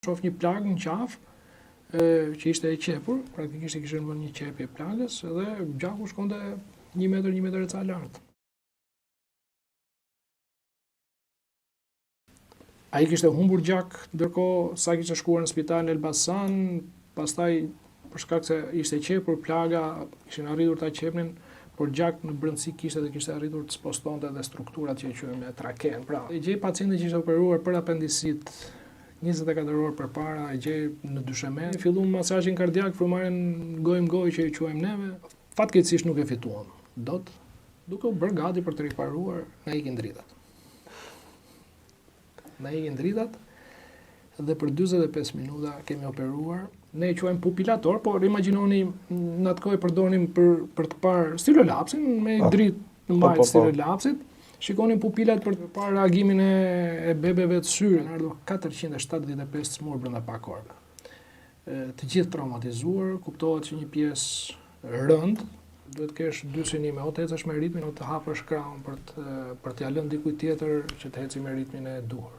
Shoh një plagë në qafë, që ishte e qepur, praktikisht e kishte vënë një qepje plagës dhe gjaku shkonte 1 metër e ca lart. Ai kishte humbur gjak, ndërkohë sa kishte shkuar në spitalin Elbasan, pastaj për shkak se ishte qepur plaga, kishin arritur ta qepnin, por gjak në brendësi kishte dhe kishte arritur të spostonte dhe strukturat që e quajmë traken. Pra, e gjej pacientin që ishte operuar për apendicit 24 orë përpara, e gjej në dysheme. Filluam masazhin kardiak, frymarrjen gojë që e quajmë neve. Fatkeqësisht nuk e fituam dot, duke u bërë gati për të riparuar, na ikin dritat. Dhe për 45 minuta kemi operuar. Ne e quajmë pupilator, por imagjinoni në atë kohë përdornim për të parë stilolapsin me dritë në majtë stilolapsit. Shikonin pupilat për të parë reagimin e bebeve të syre. Ardhur 475 smur brenda pak orëve. Të gjithë traumatizuar, kuptohet që një pjesë rënd, duhet kesh 2 synime, o të ecësh me ritmin, o të hapësh krahun për t'ia lënë dikujt tjetër që të ecë me ritmin e duhur.